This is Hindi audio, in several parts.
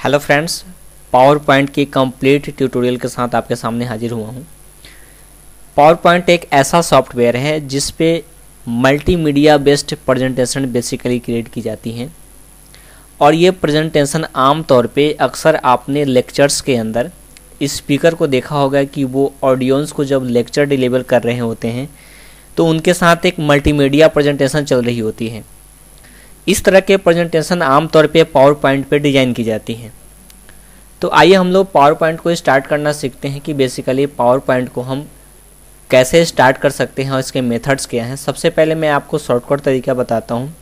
हेलो फ्रेंड्स, पावर पॉइंट की कंप्लीट ट्यूटोरियल के साथ आपके सामने हाजिर हुआ हूँ। पावर पॉइंट एक ऐसा सॉफ्टवेयर है जिस पे multimedia based presentation basically create की जाती हैं और ये प्रेजेंटेशन आम तौर पे अक्सर आपने लेक्चर्स के अंदर स्पीकर को देखा होगा कि वो ऑडियंस को जब लेक्चर डिलीवर कर रहे होते हैं तो उनके साथ एक मल्टीमीडिया प्रेजेंटेशन चल रही होती है। इस तरह के प्रेजेंटेशन आमतौर पे पावर पॉइंट पे डिज़ाइन की जाती हैं। तो आइए हम लोग पावर पॉइंट को स्टार्ट करना सीखते हैं कि बेसिकली पावर पॉइंट को हम कैसे स्टार्ट कर सकते हैं और इसके मेथड्स क्या हैं। सबसे पहले मैं आपको शॉर्टकट तरीका बताता हूँ।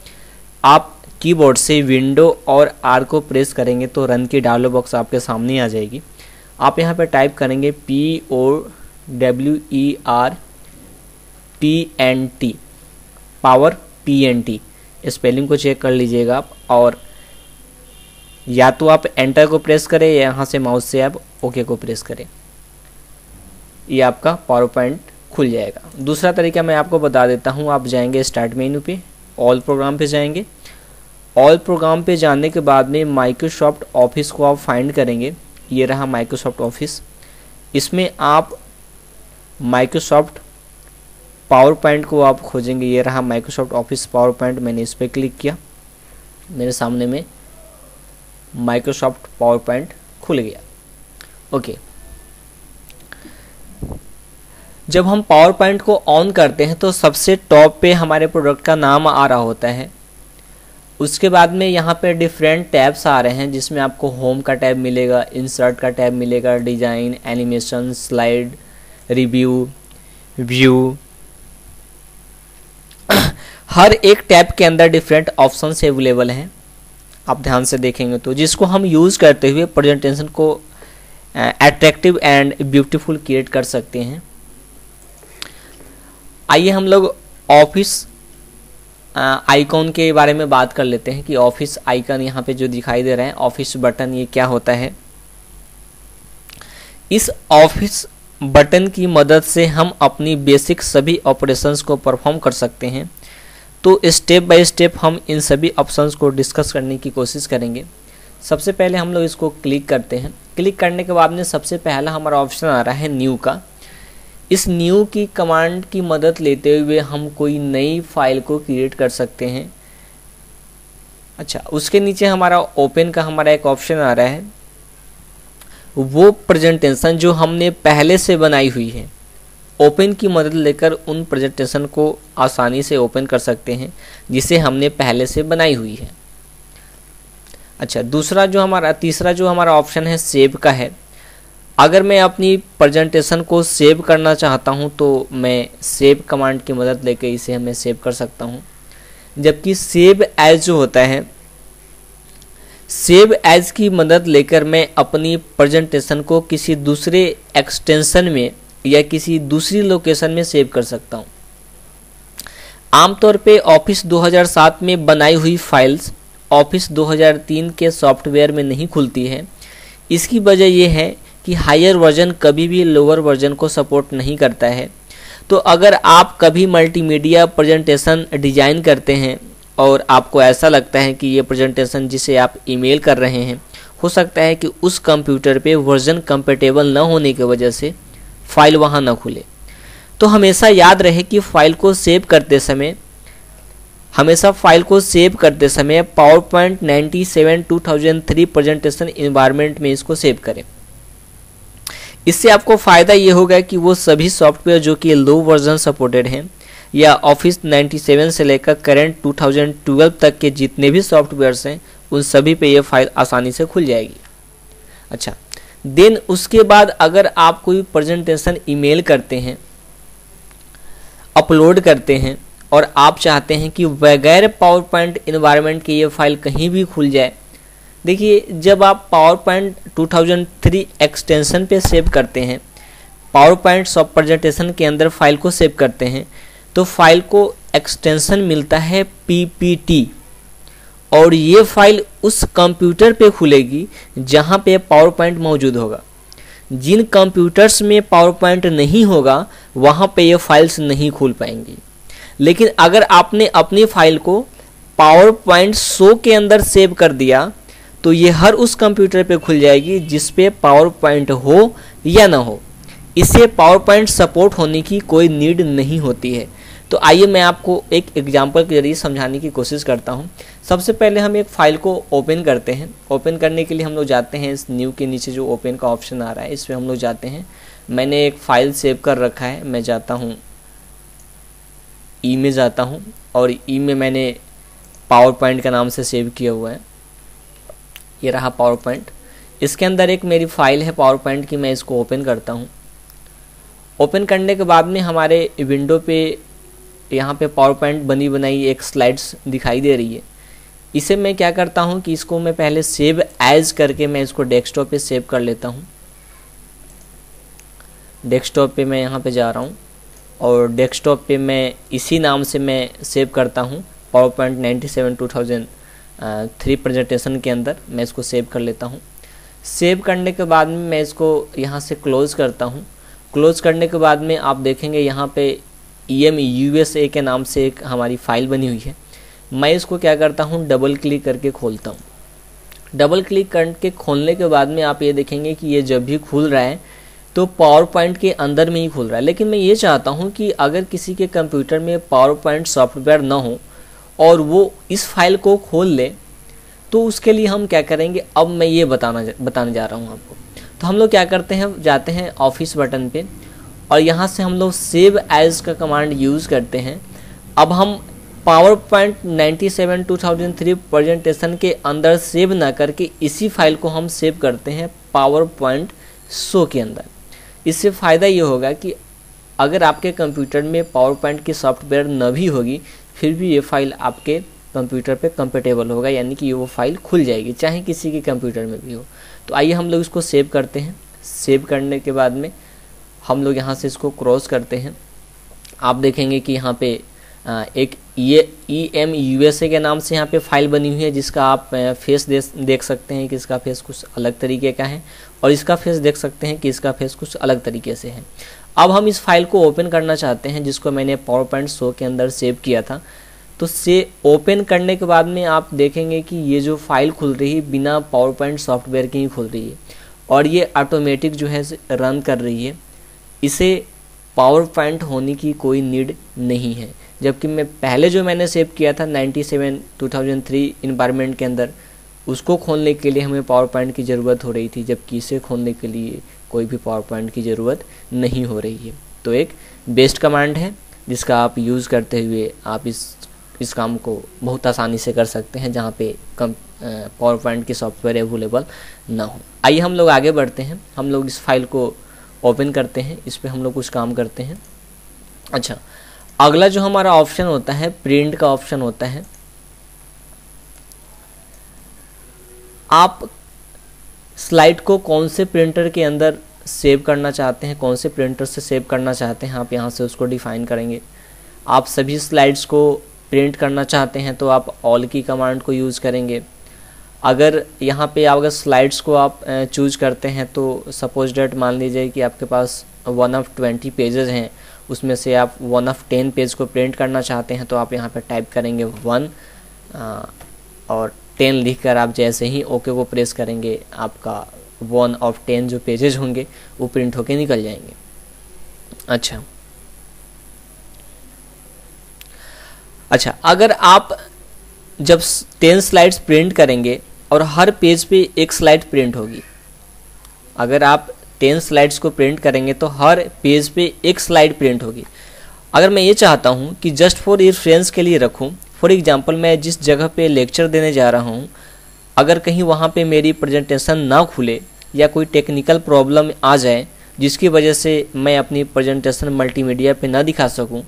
आप कीबोर्ड से विंडो और आर को प्रेस करेंगे तो रन की डायलॉग बॉक्स आपके सामने आ जाएगी। आप यहाँ पे टाइप करेंगे POWERPNT पावर PNT। स्पेलिंग को चेक कर लीजिएगा आप, और या तो आप एंटर को प्रेस करें या यहाँ से माउस से आप ओके को प्रेस करें, ये आपका पावर पॉइंट खुल जाएगा। दूसरा तरीका मैं आपको बता देता हूँ। आप जाएंगे स्टार्ट मेन्यू पे, ऑल प्रोग्राम पे जाएंगे। ऑल प्रोग्राम पे जाने के बाद में माइक्रोसॉफ्ट ऑफिस को आप फाइंड करेंगे। ये रहा माइक्रोसॉफ्ट ऑफिस। इसमें आप माइक्रोसॉफ्ट पावर पॉइंट को आप खोजेंगे। ये रहा माइक्रोसॉफ्ट ऑफिस पावर पॉइंट। मैंने इस पर क्लिक किया, मेरे सामने में माइक्रोसॉफ्ट पावर पॉइंट खुल गया। ओके, जब हम पावर पॉइंट को ऑन करते हैं तो सबसे टॉप पे हमारे प्रोडक्ट का नाम आ रहा होता है। उसके बाद में यहाँ पे डिफरेंट टैब्स आ रहे हैं जिसमें आपको होम का टैब मिलेगा, इंसर्ट का टैब मिलेगा, design, animation, slide, review, view. हर एक टैब के अंदर डिफरेंट ऑप्शंस अवेलेबल हैं। आप ध्यान से देखेंगे तो जिसको हम यूज़ करते हुए प्रेजेंटेशन को अट्रैक्टिव एंड ब्यूटीफुल क्रिएट कर सकते हैं। आइए हम लोग ऑफिस आइकॉन के बारे में बात कर लेते हैं कि ऑफिस आइकन यहाँ पे जो दिखाई दे रहा है, ऑफिस बटन, ये क्या होता है। इस ऑफिस बटन की मदद से हम अपनी बेसिक सभी ऑपरेशंस को परफॉर्म कर सकते हैं। तो स्टेप बाय स्टेप हम इन सभी ऑप्शंस को डिस्कस करने की कोशिश करेंगे। सबसे पहले हम लोग इसको क्लिक करते हैं। क्लिक करने के बाद में सबसे पहला हमारा ऑप्शन आ रहा है न्यू का। इस न्यू की कमांड की मदद लेते हुए हम कोई नई फाइल को क्रिएट कर सकते हैं। अच्छा, उसके नीचे हमारा ओपन का हमारा एक ऑप्शन आ रहा है। वो प्रेजेंटेशन जो हमने पहले से बनाई हुई है, ओपन की मदद लेकर उन प्रेजेंटेशन को आसानी से ओपन कर सकते हैं जिसे हमने पहले से बनाई हुई है। अच्छा, तीसरा जो हमारा ऑप्शन है सेव का है। अगर मैं अपनी प्रेजेंटेशन को सेव करना चाहता हूं तो मैं सेव कमांड की मदद लेकर इसे मैं सेव कर सकता हूं। जबकि सेव एज जो होता है, सेव एज की मदद लेकर मैं अपनी प्रेजेंटेशन को किसी दूसरे एक्सटेंशन में या किसी दूसरी लोकेशन में सेव कर सकता हूं। आमतौर पे ऑफिस 2007 में बनाई हुई फाइल्स ऑफिस 2003 के सॉफ्टवेयर में नहीं खुलती है। इसकी वजह यह है कि हायर वर्जन कभी भी लोअर वर्जन को सपोर्ट नहीं करता है। तो अगर आप कभी मल्टीमीडिया प्रेजेंटेशन डिजाइन करते हैं और आपको ऐसा लगता है कि ये प्रेजेंटेशन जिसे आप ईमेल कर रहे हैं, हो सकता है कि उस कंप्यूटर पे वर्जन कंपेटेबल न होने की वजह से फाइल वहाँ न खुले, तो हमेशा याद रहे कि फाइल को सेव करते समय पावर पॉइंट 97 2003 प्रेजेंटेशन इन्वायरमेंट में इसको सेव करें। इससे आपको फ़ायदा ये होगा कि वो सभी सॉफ्टवेयर जो कि लो वर्जन सपोर्टेड हैं या ऑफिस 97 से लेकर करेंट 2012 तक के जितने भी सॉफ्टवेयर्स हैं, उन सभी पे ये फाइल आसानी से खुल जाएगी। अच्छा, देन उसके बाद अगर आप कोई प्रेजेंटेशन ईमेल करते हैं, अपलोड करते हैं और आप चाहते हैं कि बगैर पावर पॉइंट इन्वायरमेंट के ये फाइल कहीं भी खुल जाए। देखिए, जब आप पावर पॉइंट 2003 एक्सटेंशन पे सेव करते हैं, पावर पॉइंट सब प्रेजेंटेशन के अंदर फाइल को सेव करते हैं, तो फाइल को एक्सटेंशन मिलता है PPT, और ये फाइल उस कंप्यूटर पे खुलेगी जहाँ पे पावर पॉइंट मौजूद होगा। जिन कंप्यूटर्स में पावर पॉइंट नहीं होगा वहाँ पे ये फाइल्स नहीं खुल पाएंगी। लेकिन अगर आपने अपनी फाइल को पावर पॉइंट शो के अंदर सेव कर दिया तो ये हर उस कंप्यूटर पे खुल जाएगी जिस पे पावर पॉइंट हो या ना हो। इसे पावर पॉइंट सपोर्ट होने की कोई नीड नहीं होती है। तो आइए मैं आपको एक एग्जांपल के जरिए समझाने की कोशिश करता हूँ। सबसे पहले हम एक फाइल को ओपन करते हैं। ओपन करने के लिए हम लोग जाते हैं इस न्यू के नीचे जो ओपन का ऑप्शन आ रहा है, इस पर हम लोग जाते हैं। मैंने एक फ़ाइल सेव कर रखा है, मैं जाता हूँ ई में जाता हूँ और ई में मैंने पावर पॉइंट का नाम से सेव किया हुआ है। ये रहा पावर पॉइंट। इसके अंदर एक मेरी फाइल है पावर पॉइंट की, मैं इसको ओपन करता हूँ। ओपन करने के बाद में हमारे विंडो पे यहाँ पे पावर पॉइंट बनी बनाई एक स्लाइड्स दिखाई दे रही है। इसे मैं क्या करता हूँ कि इसको मैं पहले सेव एज करके मैं इसको डेस्कटॉप पे सेव कर लेता हूँ। डेस्कटॉप पे मैं यहाँ पे जा रहा हूँ और डेस्कटॉप पे मैं इसी नाम से मैं सेव करता हूँ। पावर पॉइंट 97 2003 प्रेजेंटेशन के अंदर मैं इसको सेव कर लेता हूँ। सेव करने के बाद में मैं इसको यहाँ से क्लोज़ करता हूँ। क्लोज़ करने के बाद में आप देखेंगे यहाँ पे EMUSA के नाम से एक हमारी फ़ाइल बनी हुई है। मैं इसको क्या करता हूँ, डबल क्लिक करके खोलता हूँ। डबल क्लिक करके खोलने के बाद में आप ये देखेंगे कि ये जब भी खुल रहा है तो पावर पॉइंट के अंदर में ही खुल रहा है। लेकिन मैं ये चाहता हूँ कि अगर किसी के कंप्यूटर में पावर पॉइंट सॉफ्टवेयर ना हो और वो इस फाइल को खोल ले, तो उसके लिए हम क्या करेंगे, अब मैं ये बताने जा रहा हूँ आपको। तो हम लोग क्या करते हैं, जाते हैं ऑफिस बटन पे और यहाँ से हम लोग सेव एज का कमांड यूज़ करते हैं। अब हम पावर पॉइंट 97 2003 प्रेजेंटेशन के अंदर सेव ना करके इसी फाइल को हम सेव करते हैं पावर पॉइंट शो के अंदर। इससे फ़ायदा ये होगा कि अगर आपके कंप्यूटर में पावर पॉइंट की सॉफ्टवेयर न भी होगी, फिर भी ये फाइल आपके कंप्यूटर पे कंपेटेबल होगा, यानी कि वो फाइल खुल जाएगी चाहे किसी के कंप्यूटर में भी हो। तो आइए हम लोग इसको सेव करते हैं। सेव करने के बाद में हम लोग यहाँ से इसको क्रॉस करते हैं। आप देखेंगे कि यहाँ पे एक EMUSA के नाम से यहाँ पे फाइल बनी हुई है, जिसका आप फेस देख सकते हैं कि इसका फेस कुछ अलग तरीके का है और इसका फेस देख सकते हैं कि इसका फेस कुछ अलग तरीके से है। अब हम इस फाइल को ओपन करना चाहते हैं जिसको मैंने पावर पॉइंट शो के अंदर सेव किया था। तो से ओपन करने के बाद में आप देखेंगे कि ये जो फाइल खुल रही है बिना पावर पॉइंट सॉफ्टवेयर की ही खुल रही है और ये ऑटोमेटिक जो है रन कर रही है। इसे पावर पॉइंट होने की कोई नीड नहीं है। जबकि मैं पहले जो मैंने सेव किया था 97 2003 इन्वायरमेंट के अंदर, उसको खोलने के लिए हमें पावर पॉइंट की ज़रूरत हो रही थी, जबकि इसे खोलने के लिए कोई भी पावर पॉइंट की ज़रूरत नहीं हो रही है। तो एक बेस्ट कमांड है जिसका आप यूज़ करते हुए आप इस काम को बहुत आसानी से कर सकते हैं जहाँ पे पावर पॉइंट की सॉफ्टवेयर अवेलेबल ना हो। आइए हम लोग आगे बढ़ते हैं। हम लोग इस फाइल को ओपन करते हैं, इस पे हम लोग कुछ काम करते हैं। अच्छा, अगला जो हमारा ऑप्शन होता है प्रिंट का ऑप्शन होता है। आप स्लाइड को कौन से प्रिंटर के अंदर सेव करना चाहते हैं, कौन से प्रिंटर से सेव करना चाहते हैं, आप यहाँ से उसको डिफाइन करेंगे। आप सभी स्लाइड्स को प्रिंट करना चाहते हैं तो आप ऑल की कमांड को यूज़ करेंगे। अगर यहाँ पे अगर स्लाइड्स को आप चूज करते हैं तो सपोज डेट मान लीजिए कि आपके पास 1 of 20 पेजेस हैं, उसमें से आप 1 of 10 पेज को प्रिंट करना चाहते हैं तो आप यहाँ पे टाइप करेंगे 1 और 10 लिखकर आप जैसे ही ओके को प्रेस करेंगे, आपका 1 of 10 जो पेजेस होंगे वो प्रिंट होके निकल जाएंगे। अच्छा, अगर आप जब 10 स्लाइड्स प्रिंट करेंगे और हर पेज पे एक स्लाइड प्रिंट होगी, अगर आप 10 स्लाइड्स को प्रिंट करेंगे तो हर पेज पे एक स्लाइड प्रिंट होगी। अगर मैं ये चाहता हूँ कि जस्ट फॉर रेफरेंस के लिए रखूँ, फॉर एग्जांपल मैं जिस जगह पे लेक्चर देने जा रहा हूँ, अगर कहीं वहाँ पे मेरी प्रेजेंटेशन ना खुले या कोई टेक्निकल प्रॉब्लम आ जाए जिसकी वजह से मैं अपनी प्रेजेंटेशन मल्टीमीडिया पे ना दिखा सकूँ,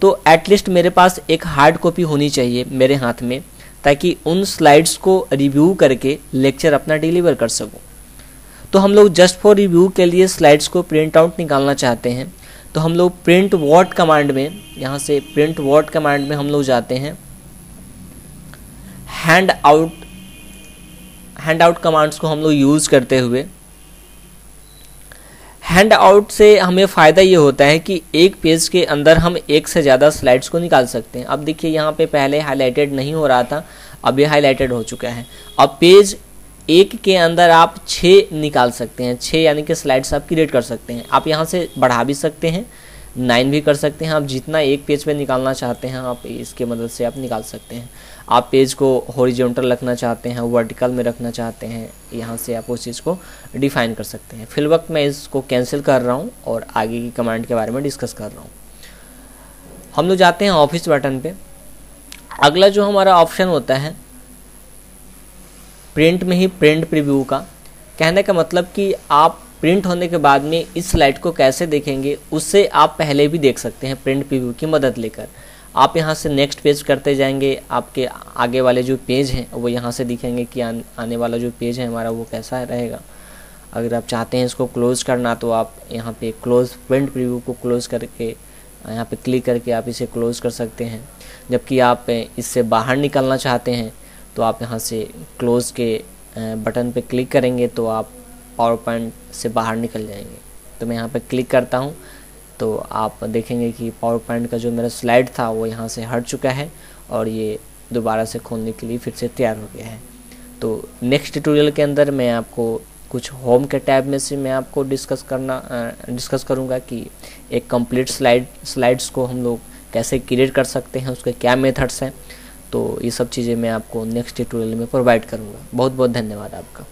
तो एटलीस्ट मेरे पास एक हार्ड कॉपी होनी चाहिए मेरे हाथ में, ताकि उन स्लाइड्स को रिव्यू करके लेक्चर अपना डिलीवर कर सकूं। तो हम लोग जस्ट फॉर रिव्यू के लिए स्लाइड्स को प्रिंट आउट निकालना चाहते हैं तो हम लोग प्रिंट वॉट कमांड में, यहाँ से प्रिंट वॉट कमांड में हम लोग जाते हैं। हैंड आउट कमांड्स को हम लोग यूज़ करते हुए, हैंड आउट से हमें फ़ायदा ये होता है कि एक पेज के अंदर हम एक से ज़्यादा स्लाइड्स को निकाल सकते हैं। अब देखिए यहाँ पे पहले हाईलाइटेड नहीं हो रहा था, अब ये हाईलाइटेड हो चुका है। अब पेज एक के अंदर आप 6 निकाल सकते हैं, 6 यानी कि स्लाइड्स आप क्रिएट कर सकते हैं। आप यहाँ से बढ़ा भी सकते हैं, 9 भी कर सकते हैं। आप जितना एक पेज पे निकालना चाहते हैं आप इसके मदद से आप निकाल सकते हैं। आप पेज को हॉरिजॉन्टल रखना चाहते हैं, वर्टिकल में रखना चाहते हैं, यहाँ से आप उस चीज़ को डिफाइन कर सकते हैं। फिल वक्त मैं इसको कैंसिल कर रहा हूँ और आगे की कमांड के बारे में डिस्कस कर रहा हूँ। हम लोग जाते हैं ऑफिस बटन पे। अगला जो हमारा ऑप्शन होता है प्रिंट में ही प्रिंट प्रीव्यू का, कहने का मतलब कि आप प्रिंट होने के बाद में इस स्लाइड को कैसे देखेंगे उससे आप पहले भी देख सकते हैं प्रिंट प्रीव्यू की मदद लेकर। आप यहाँ से नेक्स्ट पेज करते जाएंगे, आपके आगे वाले जो पेज हैं वो यहाँ से दिखेंगे कि आने वाला जो पेज है हमारा वो कैसा रहेगा। अगर आप चाहते हैं इसको क्लोज़ करना तो आप यहाँ पे क्लोज प्रिंट प्रीव्यू को क्लोज़ करके यहाँ पे क्लिक करके आप इसे क्लोज़ कर सकते हैं। जबकि आप इससे बाहर निकलना चाहते हैं तो आप यहाँ से क्लोज़ के बटन पे क्लिक करेंगे तो आप पावर पॉइंट से बाहर निकल जाएंगे। तो मैं यहाँ पे क्लिक करता हूँ तो आप देखेंगे कि पावर पॉइंट का जो मेरा स्लाइड था वो यहाँ से हट चुका है और ये दोबारा से खोलने के लिए फिर से तैयार हो गया है। तो नेक्स्ट ट्यूटोरियल के अंदर मैं आपको कुछ होम के टैब में से मैं आपको डिस्कस करूँगा कि एक कंप्लीट स्लाइड्स को हम लोग कैसे क्रिएट कर सकते हैं, उसके क्या मेथड्स हैं। तो ये सब चीज़ें मैं आपको नेक्स्ट ट्यूटोरियल में प्रोवाइड करूँगा। बहुत बहुत धन्यवाद आपका।